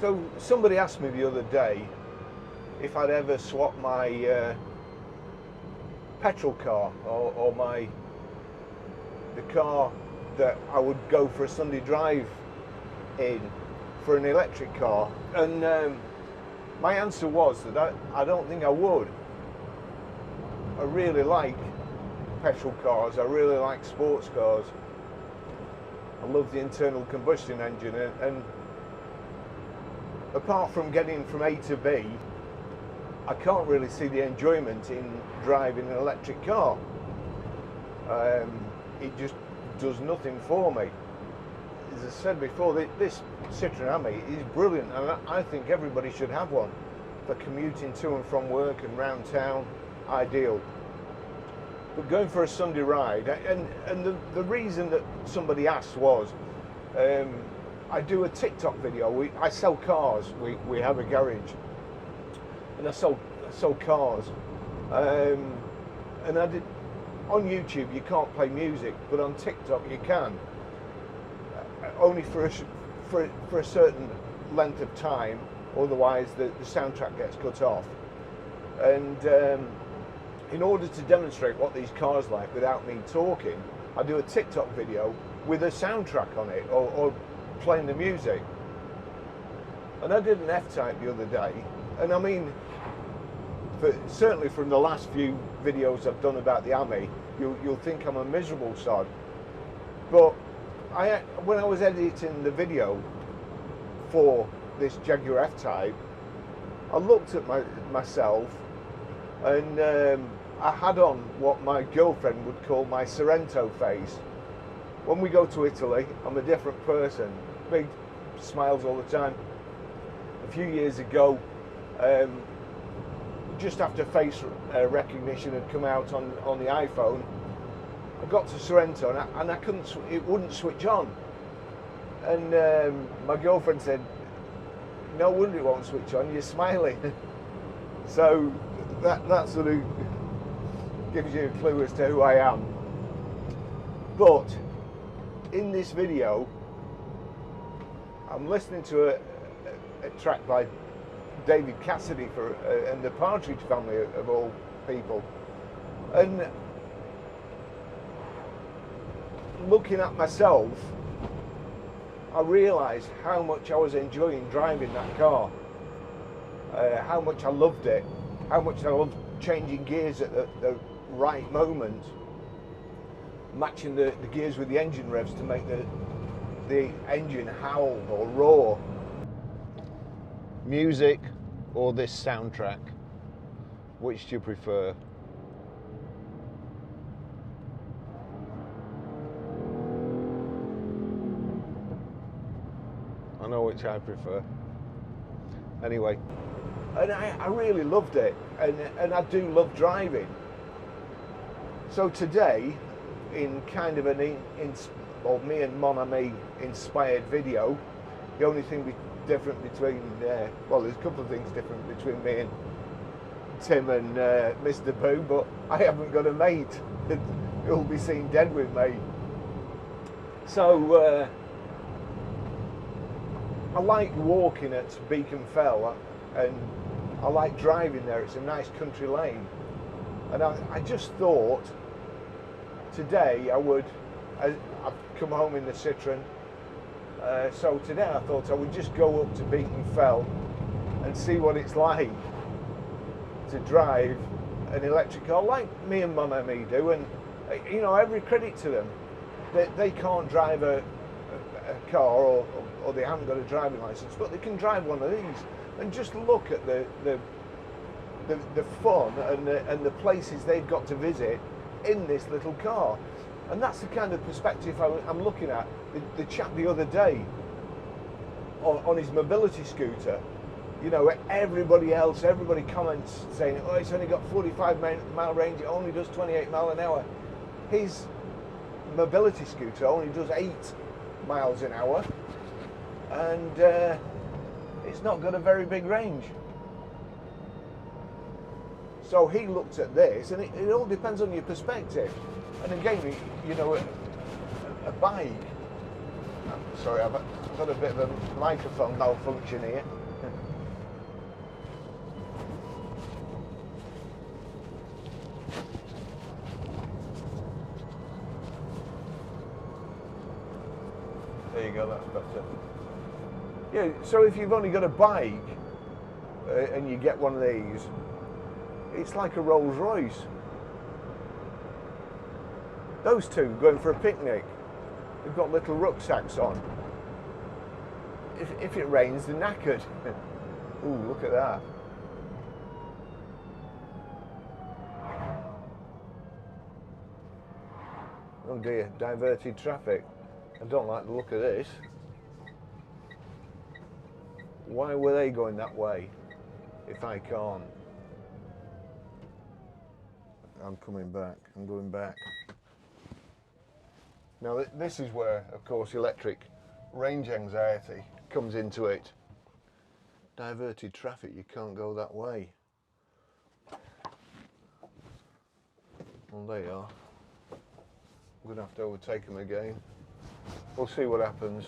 So somebody asked me the other day if I'd ever swap my petrol car or the car that I would go for a Sunday drive in for an electric car, and my answer was that I don't think I would. I really like petrol cars, I really like sports cars, I love the internal combustion engine, and apart from getting from A to B, I can't really see the enjoyment in driving an electric car. It just does nothing for me. As I said before, this Citroen Ami is brilliant, and I think everybody should have one for commuting to and from work and round town. Ideal. But going for a Sunday ride, and the reason that somebody asked was, I do a TikTok video. I sell cars. We have a garage, and I sell cars. And I did on YouTube. You can't play music, but on TikTok you can. Only for a certain length of time. Otherwise, the soundtrack gets cut off. And in order to demonstrate what these cars like without me talking, I do a TikTok video with a soundtrack on it, or playing the music. And I did an F-Type the other day, and I mean, certainly from the last few videos I've done about the Ami, you'll think I'm a miserable sod. But when I was editing the video for this Jaguar F-Type, I looked at myself, and I had on what my girlfriend would call my Sorrento face. When we go to Italy, I'm a different person. Big smiles all the time. A few years ago, just after face recognition had come out on the iPhone, I got to Sorrento and I couldn't. It wouldn't switch on. And my girlfriend said, "No wonder it won't switch on. You're smiling." So that sort of gives you a clue as to who I am. But in this video, I'm listening to a track by David Cassidy and the Partridge Family, of all people, and looking at myself, I realised how much I was enjoying driving that car, how much I loved it, how much I loved changing gears at the right moment, matching the gears with the engine revs to make the engine howl or roar. Music or this soundtrack? Which do you prefer? I know which I prefer. Anyway, and I really loved it, and I do love driving. So today, in kind of me and Mon Ami inspired video, the only thing different between, well, there's a couple of things different between me and Tim and Mr. Boo, but I haven't got a mate who'll be seen dead with me. So I like walking at Beacon Fell, and I like driving there. It's a nice country lane, and I just thought today I've come home in the Citroen, so today I thought I would just go up to Beacon Fell and see what it's like to drive an electric car like me and Mon Ami do. And you know, every credit to them. They can't drive a car, or they haven't got a driving license, but they can drive one of these. And just look at the fun and the places they've got to visit in this little car. And that's the kind of perspective I'm looking at. The chap the other day on his mobility scooter, you know, everybody comments saying, oh, it's only got 45 mile range, it only does 28 mile an hour. His mobility scooter only does 8 miles an hour, and it's not got a very big range. So he looked at this, and it all depends on your perspective. And again, you know, a bike, Sorry, I've got a bit of a microphone malfunction here. There you go, that's better. Yeah, so if you've only got a bike and you get one of these, it's like a Rolls Royce. Those two going for a picnic, they've got little rucksacks on. If it rains, they're knackered. Ooh, look at that. Oh dear, diverted traffic. I don't like the look of this. Why were they going that way if I can't? I'm coming back, I'm going back. Now this is where, of course, electric range anxiety comes into it. Diverted traffic, you can't go that way. Well, there you are. I'm going to have to overtake them again. We'll see what happens.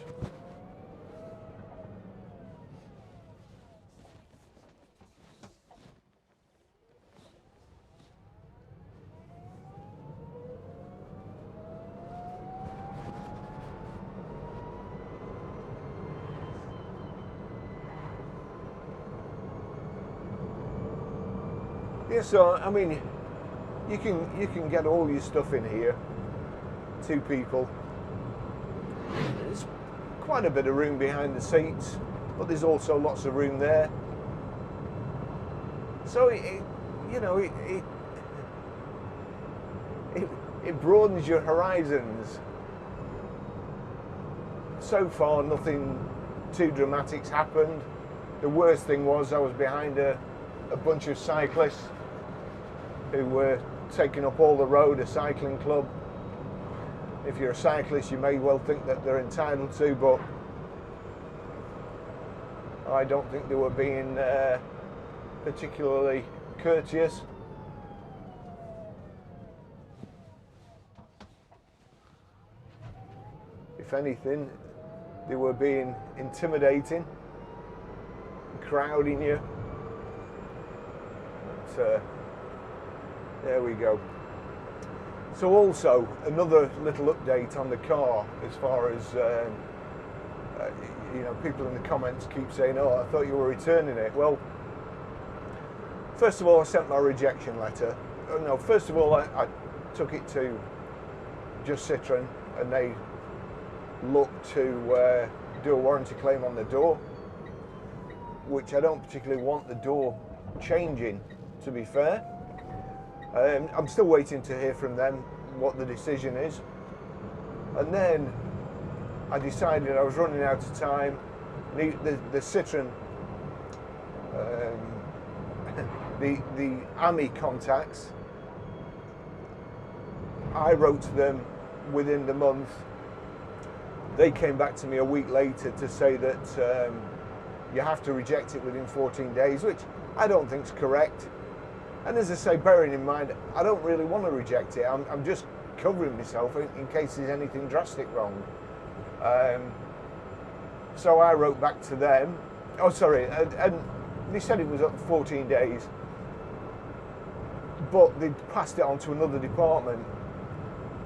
Yeah, so I mean, you can get all your stuff in here. 2 people. There's quite a bit of room behind the seats, but there's also lots of room there. So it broadens your horizons. So far, nothing too dramatic's happened. The worst thing was I was behind a bunch of cyclists who were taking up all the road, a cycling club. If you're a cyclist, you may well think that they're entitled to, but I don't think they were being particularly courteous. If anything, they were being intimidating, crowding you. But, there we go. So also, another little update on the car as far as, people in the comments keep saying, oh, I thought you were returning it. Well, first of all, I sent my rejection letter. No, first of all, I took it to just Citroen and they looked to do a warranty claim on the door, which I don't particularly want the door changing, to be fair. I'm still waiting to hear from them what the decision is. And then I decided I was running out of time. The Citroen, the AMI contacts, I wrote to them within the month. They came back to me a week later to say that you have to reject it within 14 days, which I don't think is correct. And as I say, bearing in mind, I don't really want to reject it. I'm just covering myself in case there's anything drastic wrong. So I wrote back to them. Oh, sorry, and they said it was up to 14 days, but they passed it on to another department.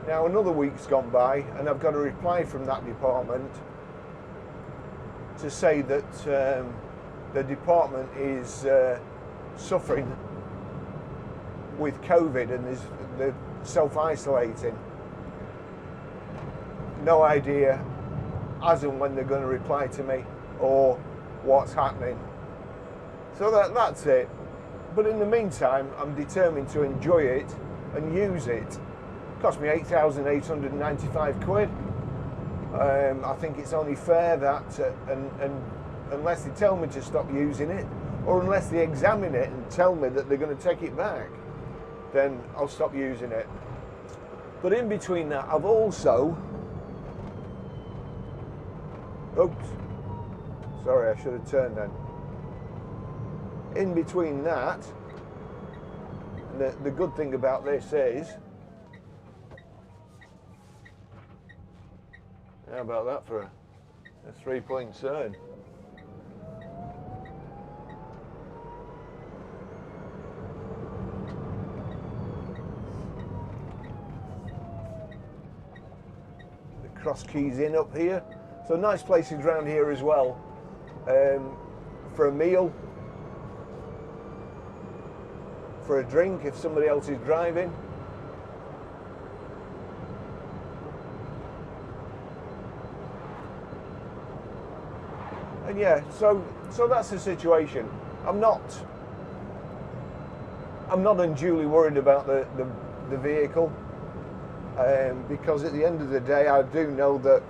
Now another week's gone by, and I've got a reply from that department to say that the department is suffering with COVID and they're self-isolating. No idea as and when they're going to reply to me or what's happening. So that's it. But in the meantime, I'm determined to enjoy it and use it. It cost me 8,895 quid. I think it's only fair that, and unless they tell me to stop using it, or unless they examine it and tell me that they're going to take it back, then I'll stop using it. But in between that, I've also, oops, sorry, I should have turned then. In between that, the good thing about this is, how about that for a A 3-point turn. The cross keys in up here. So nice places around here as well. For a meal, for a drink if somebody else is driving. And yeah, so that's the situation. I'm not unduly worried about the vehicle, because at the end of the day I do know that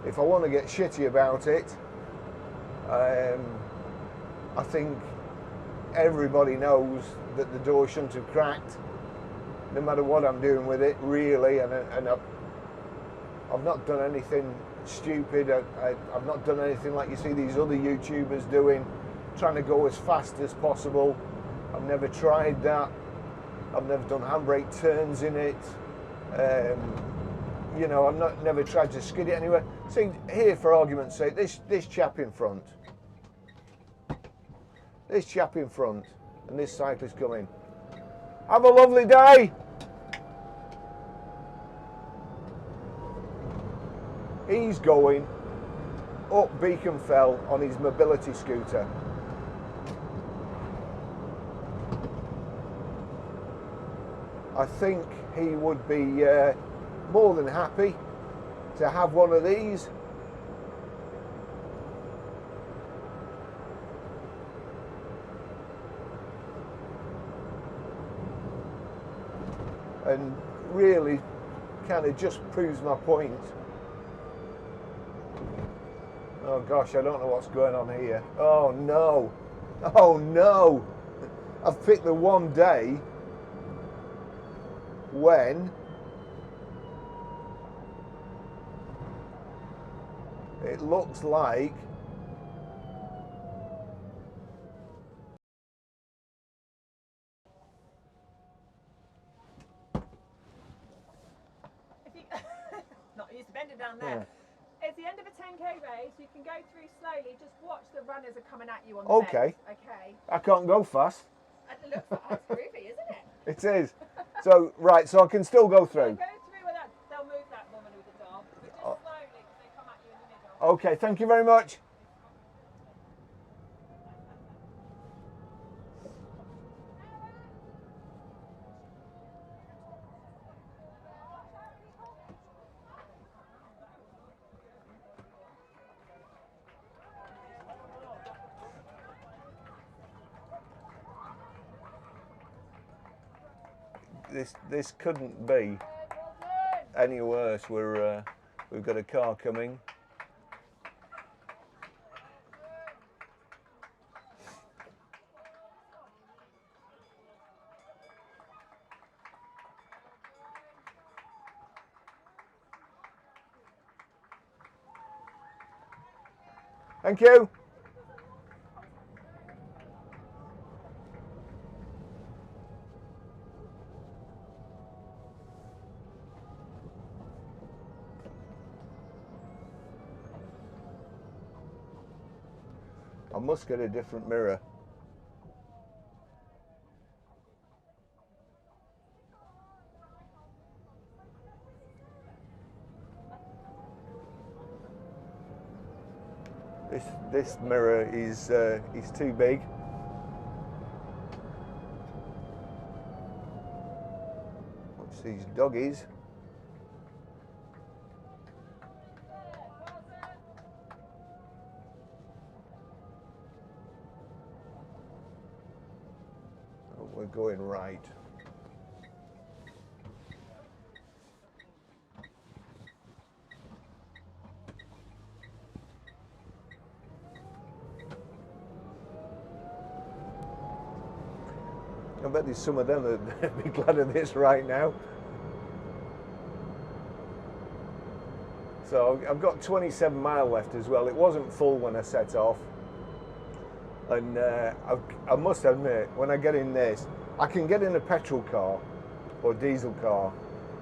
if I want to get shitty about it, I think everybody knows that the door shouldn't have cracked, no matter what I'm doing with it, really. And I've not done anything stupid. I've not done anything like you see these other YouTubers doing, trying to go as fast as possible. I've never tried that. I've never done handbrake turns in it. You know, I've never tried to skid it anywhere. See, here for argument's sake, this chap in front. This chap in front and this cyclist coming. Have a lovely day. He's going up Beacon Fell on his mobility scooter. I think he would be more than happy to have one of these. And really kind of just proves my point. Oh gosh, I don't know what's going on here. Oh no. Oh no. I've picked the one day when it looks like not used to bending down there. Yeah. It's the end of a 10k race. You can go through slowly. Just watch the runners are coming at you on the okay. bends. Okay. I can't go fast. It looks fast, groovy, isn't it? It is. So right, so I can still go through. Go through with that. They'll move that woman with the dog, but just slowly because they come at you in the middle. Okay. Thank you very much. This couldn't be any worse. We've got a car coming. Thank you. I must get a different mirror. This mirror is too big. Watch these doggies. Oh, we're going right. I bet there's some of them that'd be glad of this right now. So I've got 27 mile left as well. It wasn't full when I set off. And I must admit, when I get in this, I can get in a petrol car or diesel car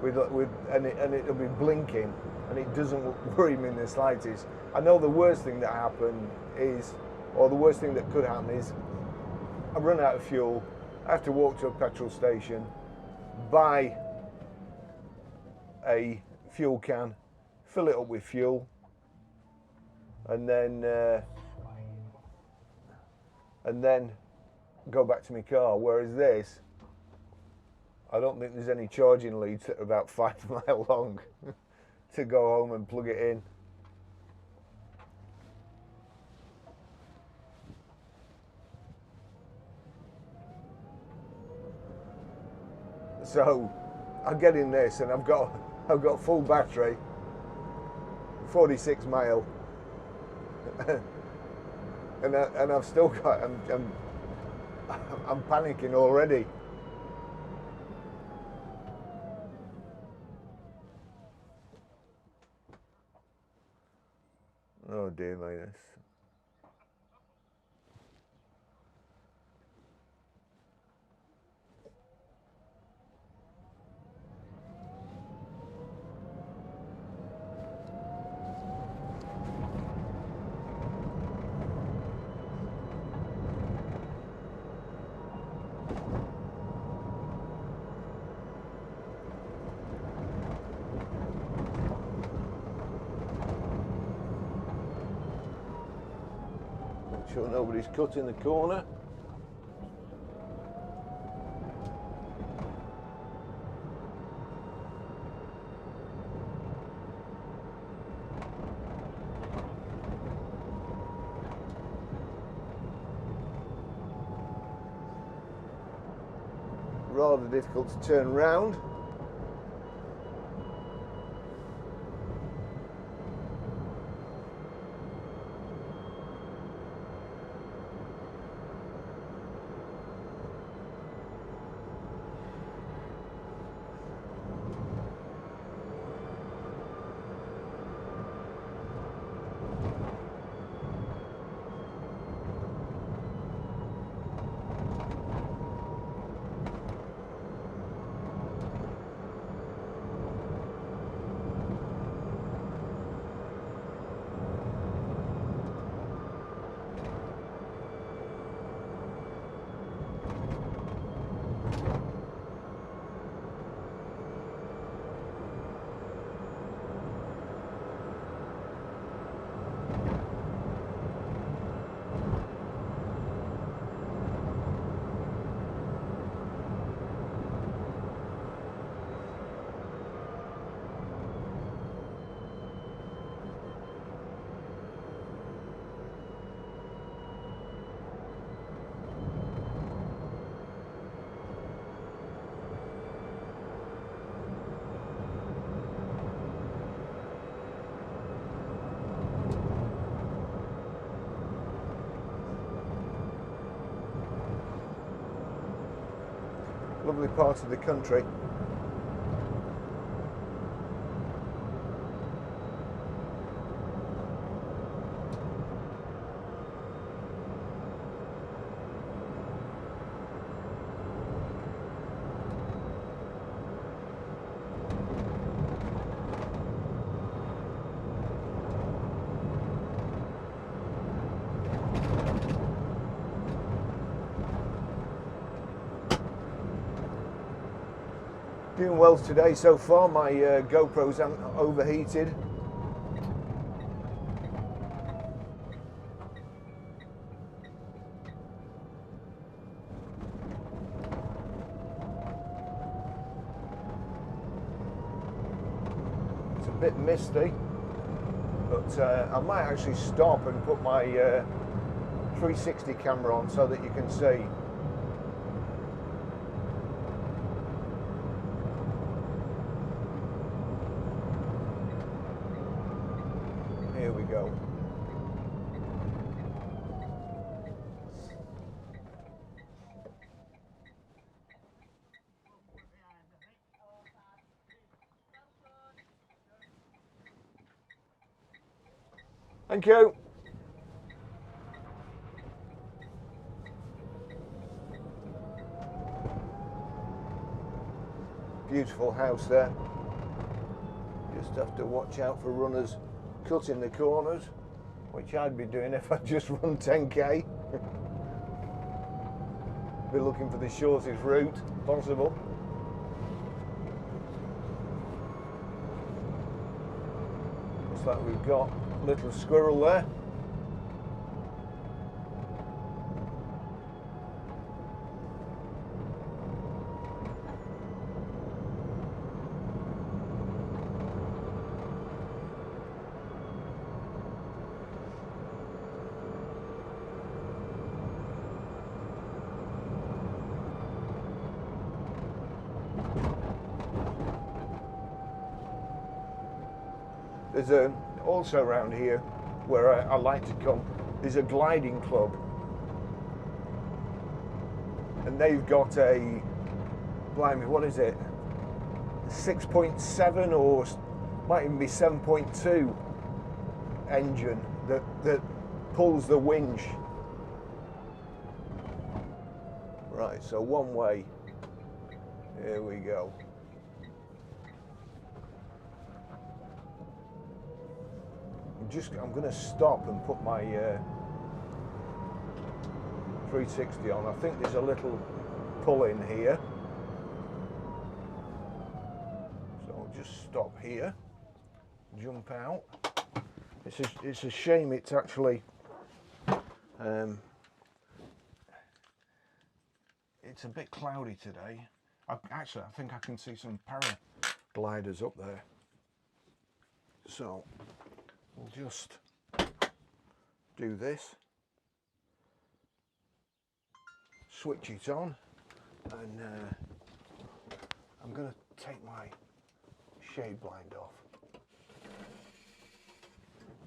and it'll be blinking and it doesn't worry me in the slightest. I know the worst thing that happened is, or the worst thing that could happen is, I run out of fuel, I have to walk to a petrol station, buy a fuel can, fill it up with fuel, and then go back to my car. Whereas this, I don't think there's any charging leads that are about 5 miles long to go home and plug it in. So I get in this and I've got full battery, 46 mile, and I've still got. I'm panicking already. Oh dear me, this. Sure nobody's cut in the corner. Rather difficult to turn round. Lovely part of the country. Doing well today so far. My GoPros haven't overheated. It's a bit misty, but I might actually stop and put my 360 camera on so that you can see. Here we go. Thank you. Beautiful house there. Just Just have to watch out for runners cutting the corners, which I'd be doing if I just run 10k. Be looking for the shortest route possible. Looks like we've got a little squirrel there. There's also around here where I like to come, there's a gliding club, and they've got a, blimey, what is it, 6.7 or might even be 7.2 engine that pulls the winch. Right, so one way, here we go. I'm going to stop and put my 360 on. I think there's a little pull in here, so I'll just stop here, jump out. It's a shame it's actually it's a bit cloudy today. Actually, I think I can see some paragliders up there, so we'll just do this, switch it on, and I'm going to take my shade blind off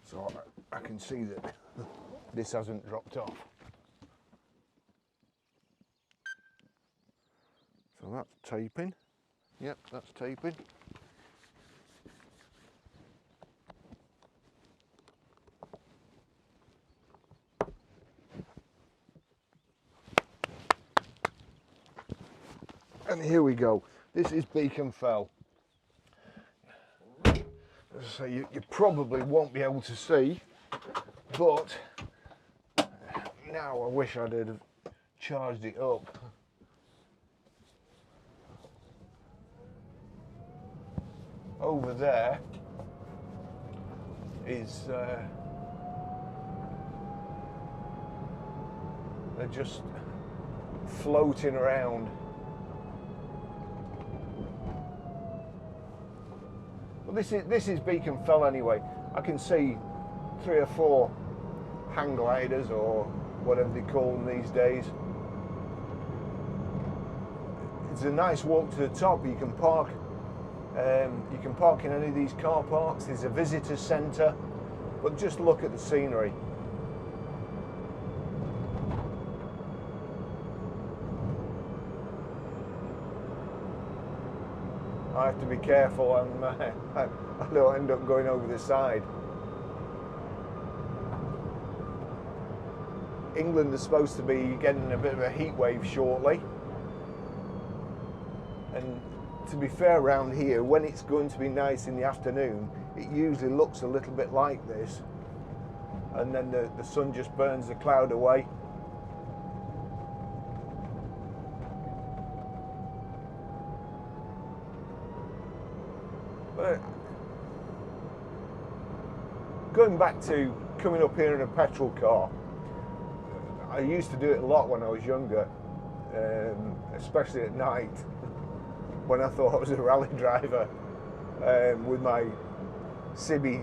so I can see that this hasn't dropped off. So that's taping. Yep, that's taping. And here we go. This is Beacon Fell. As I say, you probably won't be able to see, but now I wish I'd have charged it up. Over there is they're just floating around. Well, this is Beacon Fell anyway. I can see 3 or 4 hang gliders or whatever they call them these days. It's a nice walk to the top. You can park. You can park in any of these car parks. There's a visitor centre, but just look at the scenery. I have to be careful I don't end up going over the side. England is supposed to be getting a bit of a heat wave shortly, and to be fair, around here, when it's going to be nice in the afternoon, it usually looks a little bit like this, and then the sun just burns the cloud away. But going back to coming up here in a petrol car, I used to do it a lot when I was younger, especially at night when I thought I was a rally driver, with my Cibi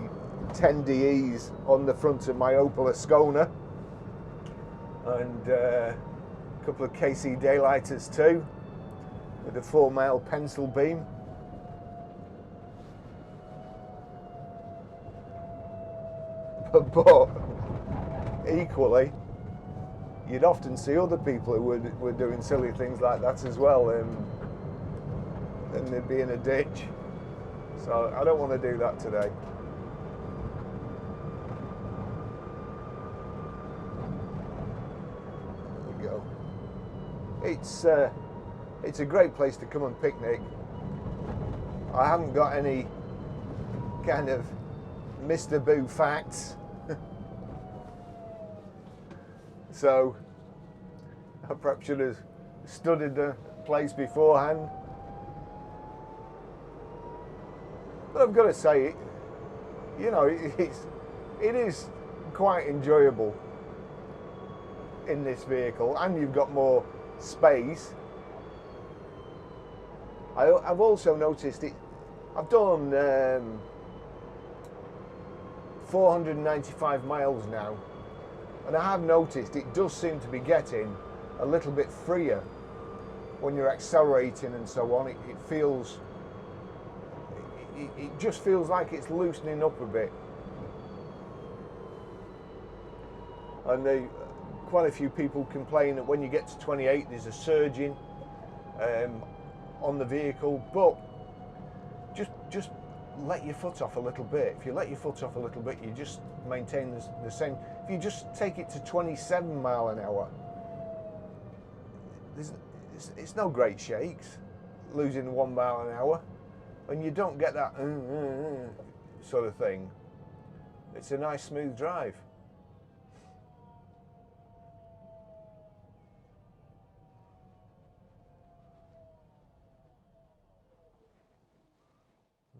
10DEs on the front of my Opel Ascona, and a couple of KC daylighters too, with a 4-mile pencil beam. But equally, you'd often see other people who were doing silly things like that as well, and they'd be in a ditch. So I don't want to do that today. There we go. It's a great place to come and picnic. I haven't got any kind of Mr. Boo facts. So I perhaps should have studied the place beforehand. But I've got to say, you know, it is quite enjoyable in this vehicle, and you've got more space. I've also noticed it. I've done 495 miles now, and I have noticed it does seem to be getting a little bit freer when you're accelerating and so on. It feels, it just feels like it's loosening up a bit. And quite a few people complain that when you get to 28 there's a surging on the vehicle, but just let your foot off a little bit. If you let your foot off a little bit, you just maintain the same. If you just take it to 27 mile an hour, it's no great shakes losing 1 mile an hour, and you don't get that sort of thing. It's a nice smooth drive.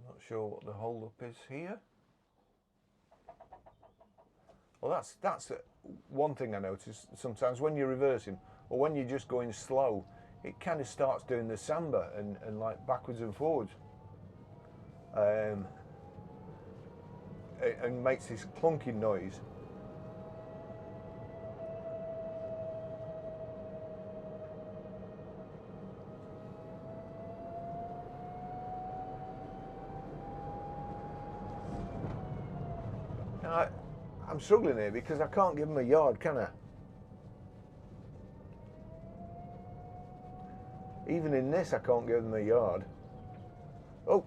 Not sure what the hold up is here. Well, that's one thing I notice sometimes when you're reversing or when you're just going slow, it kind of starts doing the samba and like backwards and forwards, and makes this clunking noise. I'm struggling here because I can't give them a yard, can I? Even in this, I can't give them a yard. Oh,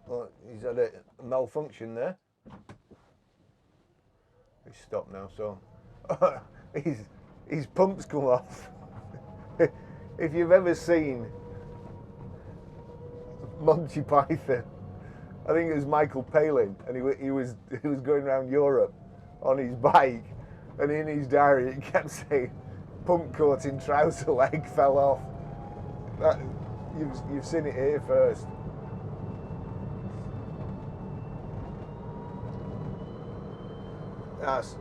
well, he's had a malfunction there. He's stopped now, so his pump's come off. If you've ever seen Monty Python, I think it was Michael Palin, and he was going around Europe on his bike, and in his diary it kept saying pump caught in trouser leg, fell off. You've seen it here first.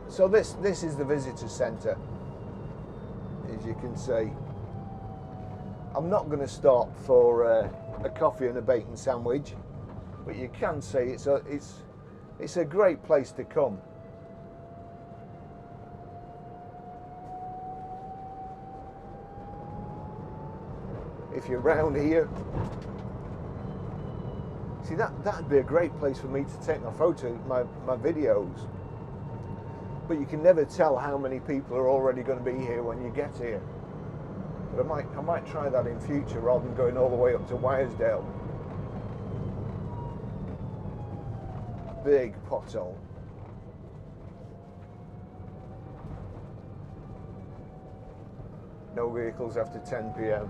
So this is the visitor centre, as you can see. I'm not going to stop for a coffee and a bacon sandwich, but you can see it's a great place to come. If you're round here, see that'd be a great place for me to take my photos, my videos. But you can never tell how many people are already going to be here when you get here. But I might try that in future rather than going all the way up to Wyresdale. Big pothole. No vehicles after 10 p.m.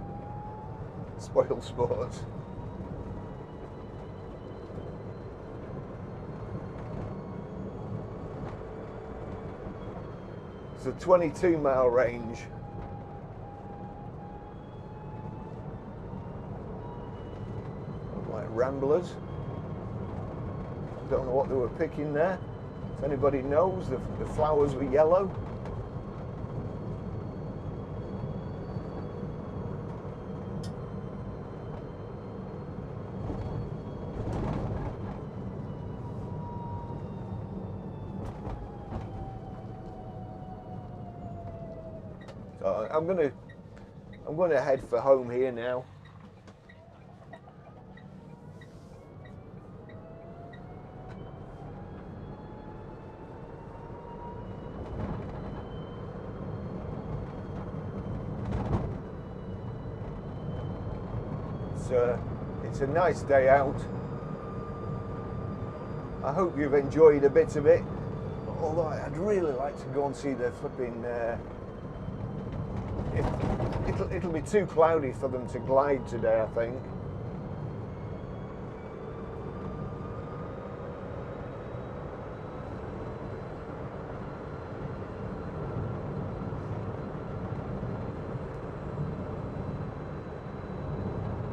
Spoil sports. It's a 22-mile range. Like ramblers. Don't know what they were picking there. If anybody knows, the flowers were yellow. So I'm going to head for home here now. It's a nice day out. I hope you've enjoyed a bit of it. Although I'd really like to go and see the flipping. It'll be too cloudy for them to glide today, I think.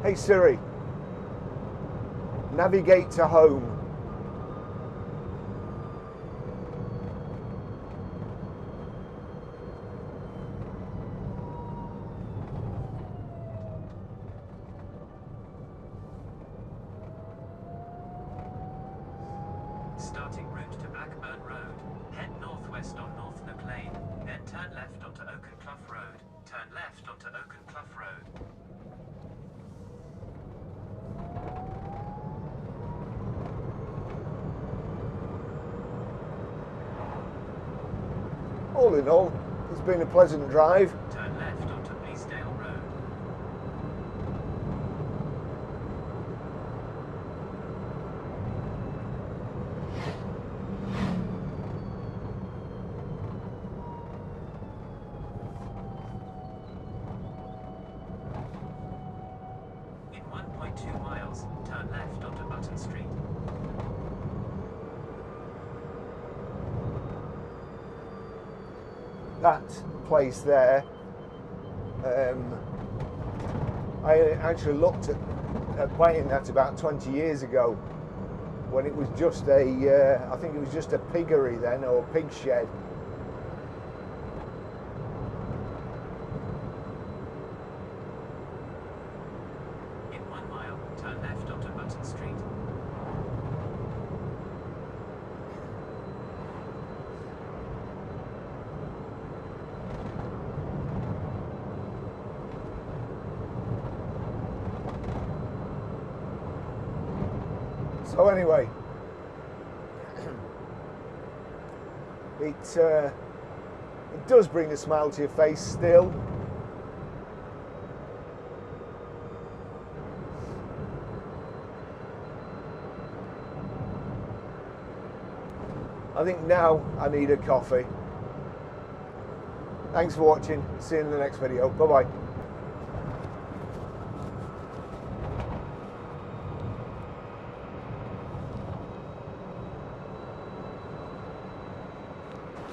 Hey Siri, navigate to home. Starting route to Blackburn Road. Head northwest on North Nook Lane, then turn left onto Oakenclough Road. Turn left onto Oakenclough Road. All in all, it's been a pleasant drive. Turn left onto Bleasdale Road. In 1.2 miles, turn left onto Button Street. That place there, I actually looked at buying that about 20 years ago when it was just a, I think it was just a piggery then, or a pig shed. In 1 mile, turn left onto Button Street. So anyway, it does bring a smile to your face still. I think now I need a coffee. Thanks for watching. See you in the next video. Bye bye.